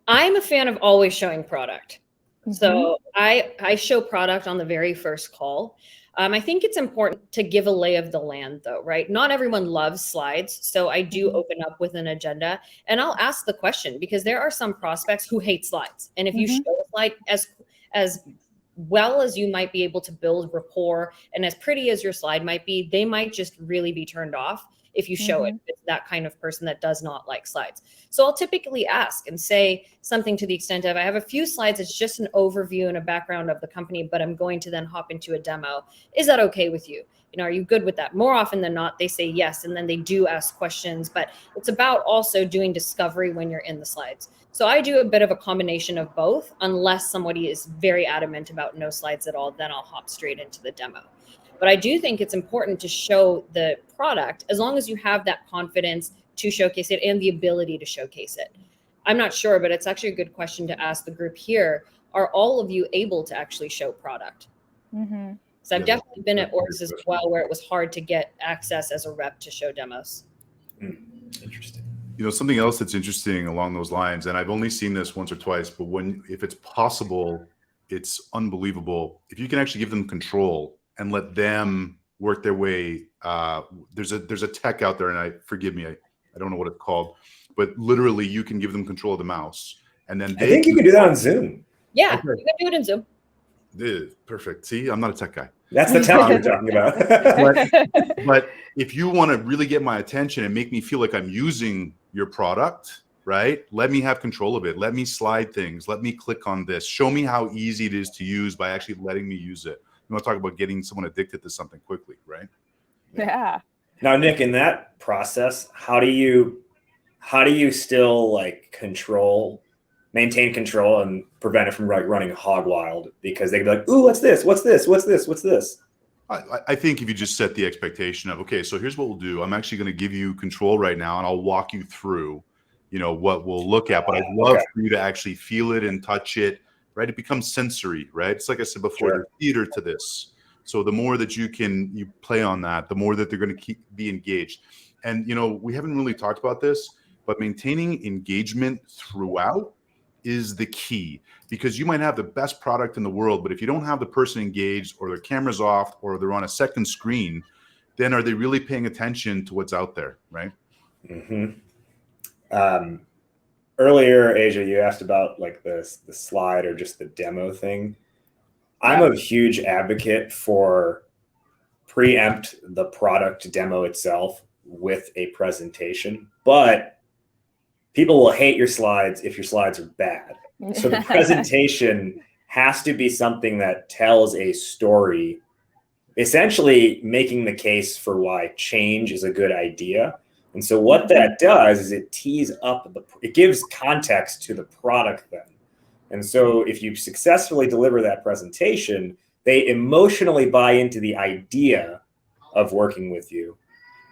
I'm a fan of always showing product. Mm-hmm. So I show product on the very first call. I think it's important to give a lay of the land though, right? Not everyone loves slides. So I do open up with an agenda and I'll ask the question because there are some prospects who hate slides. And if you show a slide as well as you might be able to build rapport and as pretty as your slide might be, they might just really be turned off if you show it. It's that kind of person that does not like slides. So I'll typically ask and say something to the extent of, I have a few slides. It's just an overview and a background of the company, but I'm going to then hop into a demo. Is that okay with you? You know, are you good with that? More often than not, they say yes. And then they do ask questions, but it's about also doing discovery when you're in the slides. So I do a bit of a combination of both, unless somebody is very adamant about no slides at all, then I'll hop straight into the demo. But I do think it's important to show the product as long as you have that confidence to showcase it and the ability to showcase it. I'm not sure, but it's actually a good question to ask the group here. Are all of you able to actually show product? So I've definitely been at orgs as well where it was hard to get access as a rep to show demos. Interesting. You know, something else that's interesting along those lines, and I've only seen this once or twice, but if it's possible, it's unbelievable. If you can actually give them control and let them work their way. There's a tech out there, and forgive me, I don't know what it's called, but literally you can give them control of the mouse, and then I think you can do that on Zoom. Yeah, you can do it in Zoom. Perfect. See, I'm not a tech guy. That's the tech you're talking about. But if you want to really get my attention and make me feel like I'm using your product, right? Let me have control of it. Let me slide things. Let me click on this. Show me how easy it is to use by actually letting me use it. You want to talk about getting someone addicted to something quickly, right? Yeah. Now, Nick, in that process, how do you still like maintain control and prevent it from like running hog wild? Because they can be like, ooh, what's this? What's this? What's this? What's this? I think if you just set the expectation of, okay, so here's what we'll do. I'm actually going to give you control right now, and I'll walk you through, you know, what we'll look at. But I'd love for you to actually feel it and touch it, right? It becomes sensory, right? It's like I said before, there's theater to this. So the more that you play on that, the more that they're going to be engaged. And, you know, we haven't really talked about this, but maintaining engagement throughout is the key, because you might have the best product in the world, but if you don't have the person engaged or their camera's off or they're on a second screen, then are they really paying attention to what's out there, right? Earlier, Asia, you asked about like the slide or just the demo thing. I'm a huge advocate for preempt the product demo itself with a presentation, but people will hate your slides if your slides are bad. So the presentation has to be something that tells a story, essentially making the case for why change is a good idea. And so what that does is it tees up, it gives context to the product then. And so if you successfully deliver that presentation, they emotionally buy into the idea of working with you.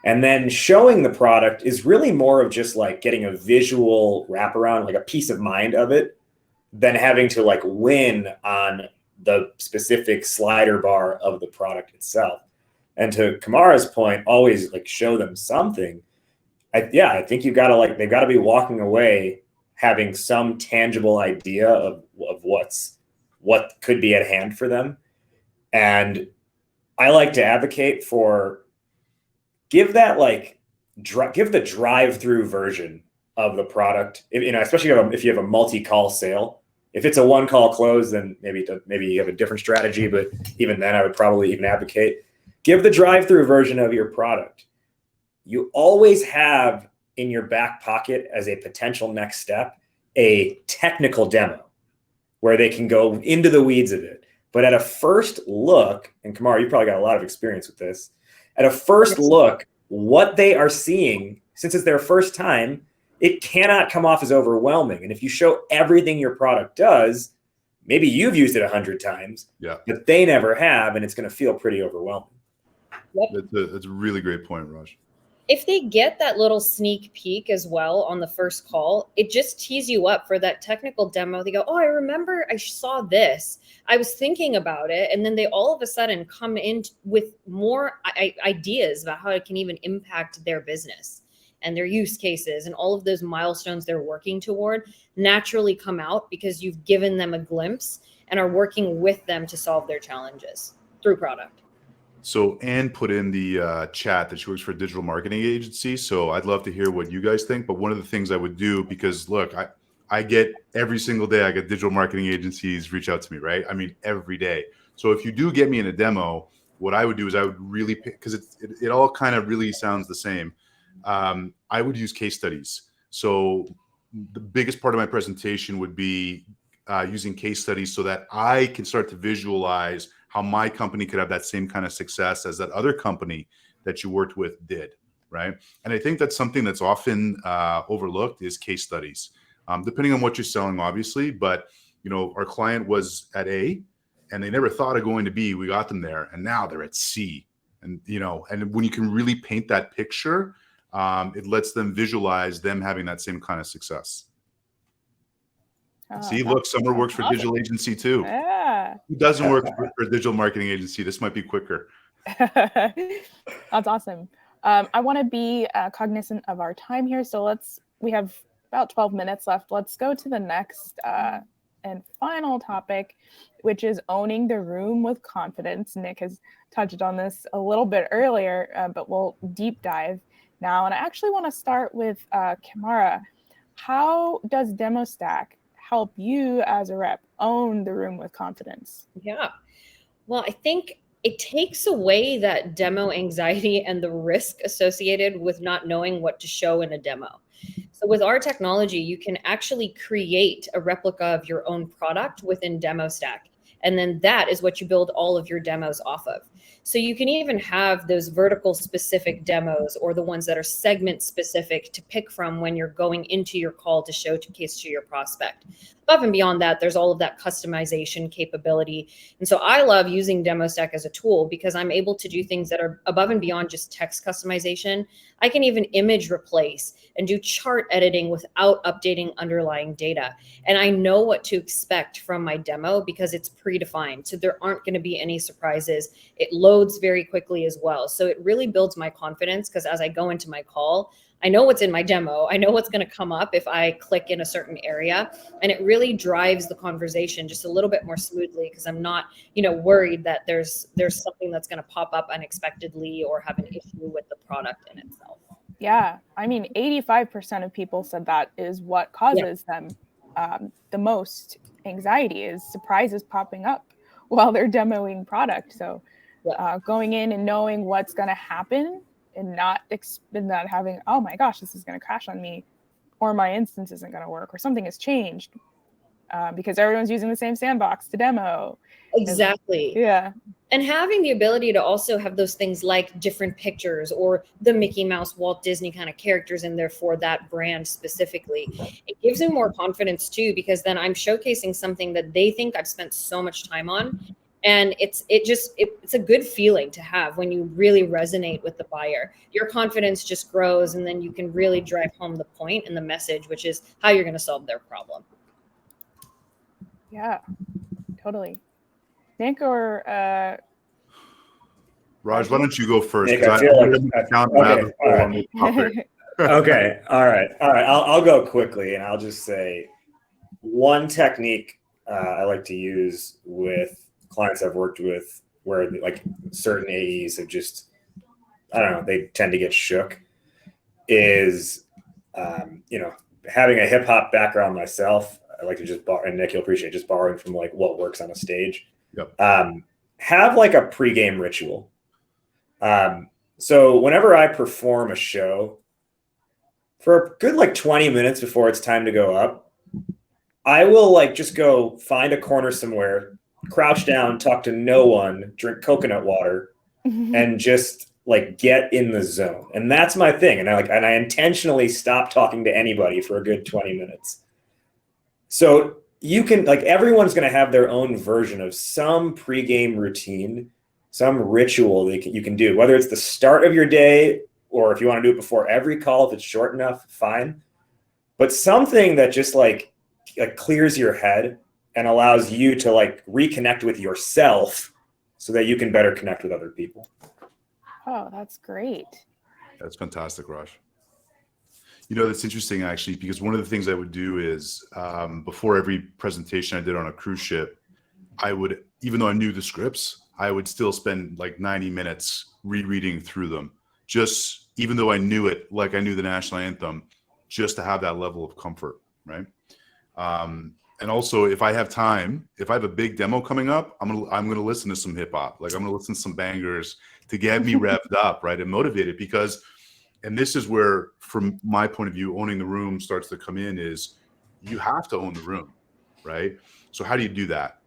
And then showing the product is really more of just like getting a visual wraparound, like a peace of mind of it, than having to like win on the specific slider bar of the product itself. And to Kimara's point, always like show them something. I think they've got to be walking away having some tangible idea of what could be at hand for them. And I like to advocate for give the drive-through version of the product, especially if you have a multi-call sale. If it's a one-call close, then maybe you have a different strategy, but even then I would probably even advocate, give the drive-through version of your product. You always have in your back pocket as a potential next step, a technical demo where they can go into the weeds of it. But at a first look, and Kimara, you probably got a lot of experience with this, at a first look, what they are seeing, since it's their first time, it cannot come off as overwhelming. And if you show everything your product does, maybe you've used it 100 times, but they never have, and it's going to feel pretty overwhelming. That's a really great point, Raj. If they get that little sneak peek as well on the first call, it just tees you up for that technical demo. They go, oh, I remember I saw this. I was thinking about it. And then they all of a sudden come in with more ideas about how it can even impact their business. and their use cases and all of those milestones they're working toward naturally come out because you've given them a glimpse and are working with them to solve their challenges through product. So Anne put in the chat that she works for a digital marketing agency. So I'd love to hear what you guys think. But one of the things I would do, because look, I get every single day, I get digital marketing agencies reach out to me, right? I mean, every day. So if you do get me in a demo, what I would do is I would really pick, because it all kind of really sounds the same. I would use case studies. So the biggest part of my presentation would be using case studies so that I can start to visualize how my company could have that same kind of success as that other company that you worked with did, right? And I think that's something that's often overlooked is case studies, depending on what you're selling, obviously. But, you know, our client was at A, and they never thought of going to B. We got them there, and now they're at C. And, you know, and when you can really paint that picture, it lets them visualize them having that same kind of success. See, look, Summer works for a digital agency too. Yeah. Who doesn't work for a digital marketing agency? This might be quicker. That's awesome. I want to be cognizant of our time here. So we have about 12 minutes left. Let's go to the next and final topic, which is owning the room with confidence. Nick has touched on this a little bit earlier, but we'll deep dive now. And I actually want to start with Kimara. How does DemoStack help you as a rep own the room with confidence? Yeah. Well, I think it takes away that demo anxiety and the risk associated with not knowing what to show in a demo. So with our technology, you can actually create a replica of your own product within DemoStack. And then that is what you build all of your demos off of. So you can even have those vertical specific demos or the ones that are segment specific to pick from when you're going into your call to showcase to your prospect. Above and beyond that, there's all of that customization capability. And so I love using DemoStack as a tool because I'm able to do things that are above and beyond just text customization. I can even image replace and do chart editing without updating underlying data. And I know what to expect from my demo because it's predefined. So there aren't going to be any surprises. It loads very quickly as well. So it really builds my confidence because as I go into my call, I know what's in my demo. I know what's going to come up if I click in a certain area, and it really drives the conversation just a little bit more smoothly because I'm not, worried that there's something that's going to pop up unexpectedly or have an issue with the product in itself. Yeah, I mean, 85% of people said that is what causes them the most anxiety is surprises popping up while they're demoing product. So going in and knowing what's going to happen and not having, oh my gosh, this is going to crash on me, or my instance isn't going to work, or something has changed because everyone's using the same sandbox to demo. Exactly. Yeah. And having the ability to also have those things like different pictures or the Mickey Mouse, Walt Disney kind of characters in there for that brand specifically, it gives them more confidence too, because then I'm showcasing something that they think I've spent so much time on. And it's a good feeling to have when you really resonate with the buyer. Your confidence just grows, and then you can really drive home the point and the message, which is how you're going to solve their problem. Yeah, totally. Nick or Raj, why don't you go first? Nick, I feel okay, all right. I'll go quickly, and I'll just say one technique I like to use with clients I've worked with where like certain AEs have just, I don't know, they tend to get shook is, having a hip hop background myself. I like to just borrow, and Nick, you'll appreciate just borrowing from like what works on a stage. Yep. Have like a pregame ritual. So whenever I perform a show for a good like 20 minutes before it's time to go up, I will like just go find a corner somewhere, crouch down, talk to no one, drink coconut water, and just like get in the zone. And that's my thing. And I intentionally stop talking to anybody for a good 20 minutes. So you can, like, everyone's going to have their own version of some pregame routine, some ritual that you can do, whether it's the start of your day or if you want to do it before every call, if it's short enough, fine. But something that just like clears your head and allows you to like reconnect with yourself so that you can better connect with other people. Oh, that's great. That's fantastic, Raj. You know, that's interesting actually, because one of the things I would do is before every presentation I did on a cruise ship, I would, even though I knew the scripts, I would still spend like 90 minutes rereading through them. Just even though I knew it, like I knew the national anthem, just to have that level of comfort, right? And also, if I have time, if I have a big demo coming up, I'm gonna listen to some hip hop. Like I'm gonna listen to some bangers to get me revved up, right, and motivated. Because, and this is where, from my point of view, owning the room starts to come in. Is you have to own the room, right? So how do you do that?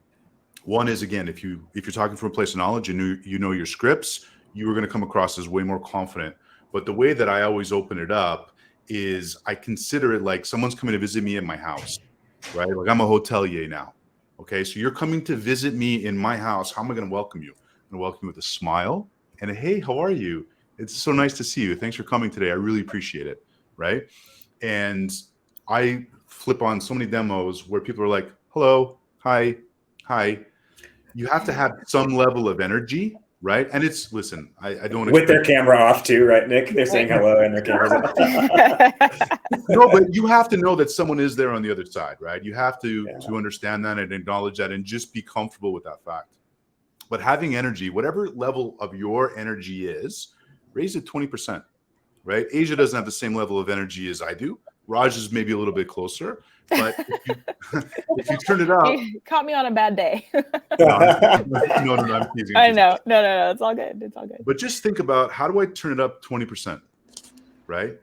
One is, again, if you're talking from a place of knowledge and you know your scripts, you are going to come across as way more confident. But the way that I always open it up is I consider it like someone's coming to visit me in my house, right? Like I'm a hotelier now. Okay, so you're coming to visit me in my house. How am I going to welcome you? I'm going to welcome you with a smile and a, hey, how are you? It's so nice to see you. Thanks for coming today. I really appreciate it, right? And I flip on so many demos where people are like, hello, hi, hi. You have to have some level of energy, right? And it's, listen, I don't with their camera off too, right, Nick? They're saying hello and their camera's off. No, but you have to know that someone is there on the other side, right? You have to understand that and acknowledge that and just be comfortable with that fact. But having energy, whatever level of your energy is, raise it 20%, right? Asia doesn't have the same level of energy as I do. Raj is maybe a little bit closer, but if you turn it up. You caught me on a bad day. No, I'm teasing. I know. No. It's all good. It's all good. But just think about, how do I turn it up 20%, right?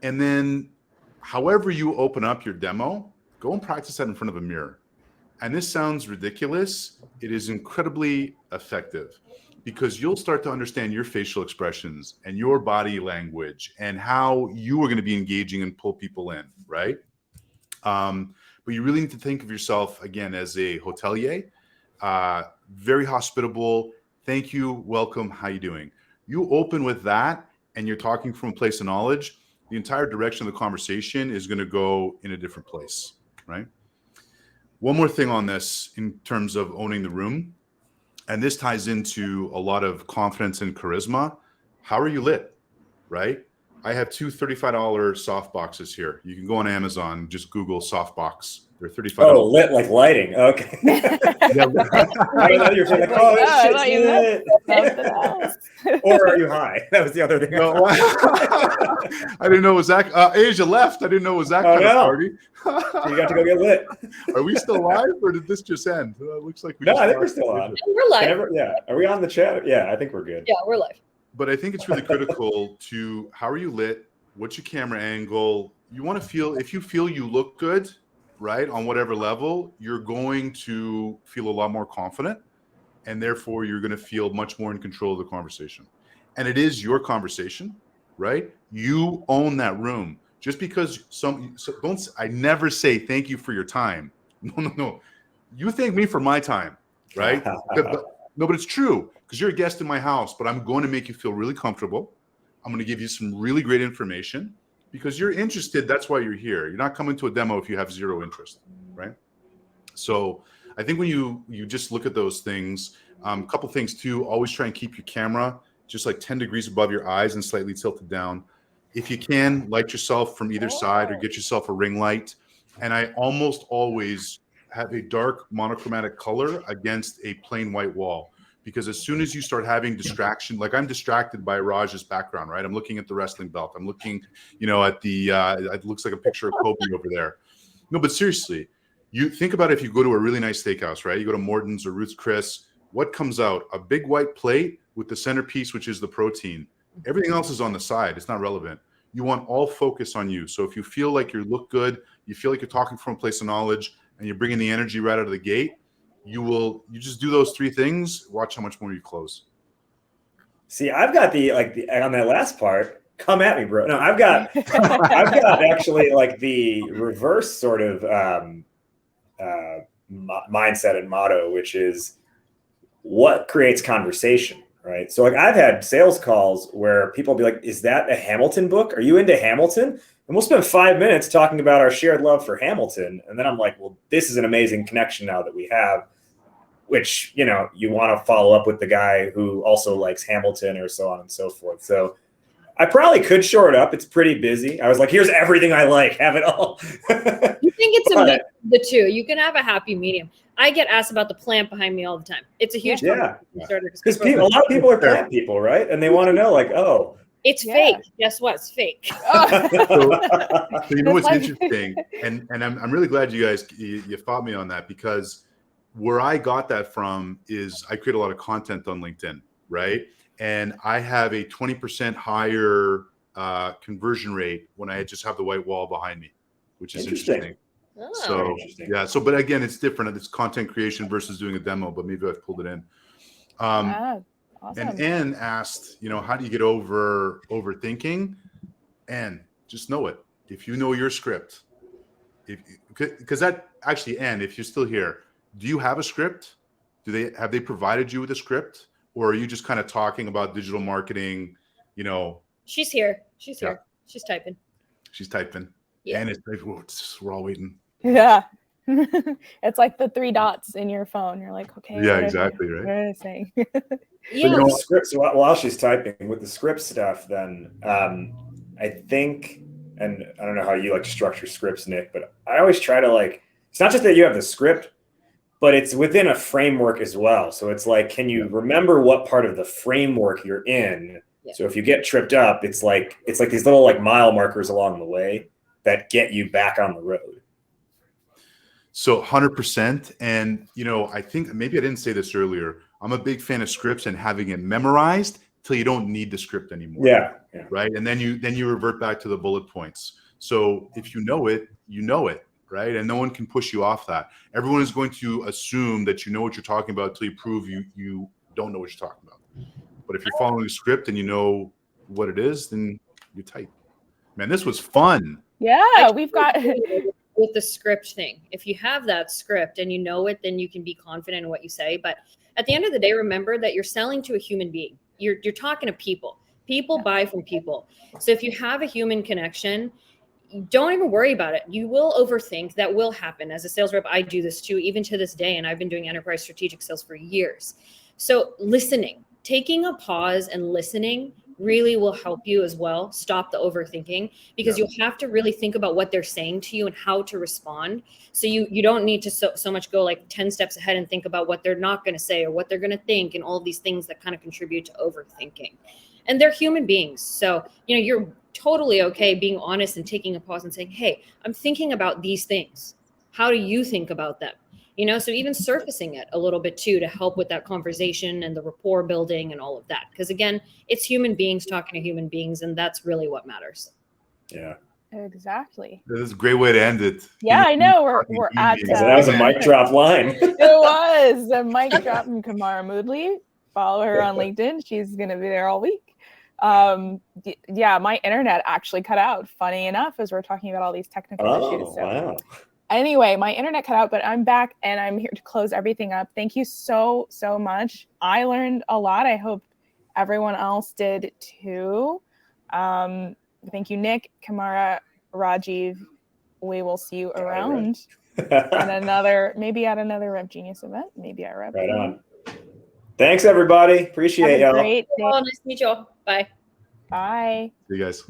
And then however you open up your demo, go and practice that in front of a mirror. And this sounds ridiculous. It is incredibly effective, because you'll start to understand your facial expressions and your body language and how you are going to be engaging and pull people in, right? But you really need to think of yourself, again, as a hotelier, very hospitable. Thank you, welcome, how you doing? You open with that and you're talking from a place of knowledge, the entire direction of the conversation is going to go in a different place, right? One more thing on this in terms of owning the room, and this ties into a lot of confidence and charisma. How are you lit, right? I have two $35 soft boxes here. You can go on Amazon, just Google softbox. They're $35. Oh, lit like lighting. Okay. I know you're saying like, oh, this shit's lit. Or are you high? That was the other thing. No, I didn't know it was that. Asia left. I didn't know it was that kind of party. So you got to go get lit. Are we still live, or did this just end? It looks like we. No, I think we're still on. We're live. Yeah. Are we on the chat? Yeah, I think we're good. Yeah, we're live. But I think it's really critical to, how are you lit? What's your camera angle? You want to feel, if you feel you look good, right, on whatever level, you're going to feel a lot more confident, and therefore you're going to feel much more in control of the conversation. And it is your conversation, right? You own that room. Just because I never say thank you for your time. No. You thank me for my time, right? But it's true, because you're a guest in my house, but I'm going to make you feel really comfortable. I'm going to give you some really great information because you're interested. That's why you're here. You're not coming to a demo if you have zero interest, right? So I think when you just look at those things, a couple things too, always try and keep your camera just like 10 degrees above your eyes and slightly tilted down. If you can, light yourself from either side or get yourself a ring light. And I almost always have a dark monochromatic color against a plain white wall. Because as soon as you start having distraction, like I'm distracted by Raj's background, right? I'm looking at the wrestling belt. I'm looking, at the, it looks like a picture of Kobe over there. No, but seriously, you think about if you go to a really nice steakhouse, right? You go to Morton's or Ruth's Chris, what comes out? A big white plate with the centerpiece, which is the protein. Everything else is on the side. It's not relevant. You want all focus on you. So if you feel like you look good, you feel like you're talking from a place of knowledge, and you're bringing the energy right out of the gate, you just do those three things. Watch how much more you close. See, I've got the on that last part. Come at me, bro. No, I've got actually like the reverse sort of mindset and motto, which is what creates conversation, right? So like I've had sales calls where people will be like, "Is that a Hamilton book? Are you into Hamilton?" And we'll spend 5 minutes talking about our shared love for Hamilton. And then I'm like, well, this is an amazing connection now that we have, which, you want to follow up with the guy who also likes Hamilton or so on and so forth. So I probably could shore it up. It's pretty busy. I was like, here's everything I like. Have it all. You think it's a mix of the two. You can have a happy medium. I get asked about the plant behind me all the time. It's a huge Because because a lot of people are plant people, right? And they want to know, like, oh, it's fake. Guess what? It's fake. So you know what's interesting, and I'm really glad you guys you fought me on that, because where I got that from is I create a lot of content on LinkedIn, right? And I have a 20% higher conversion rate when I just have the white wall behind me, which is interesting. Oh. So yeah, but again, it's different. It's content creation versus doing a demo, but maybe I've pulled it in. Awesome. And Anne asked, how do you get over overthinking? And just know it. If you know your script, because that actually, Anne, if you're still here, do you have a script? Have they provided you with a script, or are you just kind of talking about digital marketing? She's here. She's here. She's typing. Yeah. And we're all waiting. Yeah. It's like the 3 dots in your phone. You're like, okay. Yeah, exactly. Right. What are they saying? Yeah. The scripts, while she's typing with the script stuff, then I think, and I don't know how you like to structure scripts, Nick, but I always try to it's not just that you have the script, but it's within a framework as well. So it's like, can you remember what part of the framework you're in? Yeah. So if you get tripped up, it's like these little mile markers along the way that get you back on the road. So 100%. And, I think maybe I didn't say this earlier. I'm a big fan of scripts and having it memorized till you don't need the script anymore. Yeah. Right. And then you revert back to the bullet points. So if you know it, right? And no one can push you off that. Everyone is going to assume that you know what you're talking about till you prove you don't know what you're talking about. But if you're following the script and you know what it is, then you're tight. Man, this was fun. Yeah, we've got with the script thing. If you have that script and you know it, then you can be confident in what you say. But at the end of the day, remember that you're selling to a human being. You're talking to people. People buy from people. So if you have a human connection, don't even worry about it. You will overthink. That will happen. As a sales rep, I do this too, even to this day. And I've been doing enterprise strategic sales for years. So taking a pause and listening really will help you as well. Stop the overthinking, because you'll have to really think about what they're saying to you and how to respond. So you don't need to so much go 10 steps ahead and think about what they're not going to say or what they're going to think and all of these things that kind of contribute to overthinking. And they're human beings. So, you're totally okay being honest and taking a pause and saying, hey, I'm thinking about these things. How do you think about them? So even surfacing it a little bit too, to help with that conversation and the rapport building and all of that. Because again, it's human beings talking to human beings, and that's really what matters. Yeah. Exactly. This is a great way to end it. Yeah, I know. We're at that was a mic drop line. It was a mic drop from Kimara Moodley. Follow her on LinkedIn. She's going to be there all week. My internet actually cut out, funny enough, as we're talking about all these technical issues. So. Wow. Anyway, my internet cut out, but I'm back and I'm here to close everything up. Thank you so much. I learned a lot. I hope everyone else did too. Thank you, Nick, Kimara, Rajiv. We will see you around at another RevGenius event. Maybe at Rev. Right on. Thanks, everybody. Appreciate y'all. Great day. Oh, nice to meet you all. Bye. Bye. See you guys.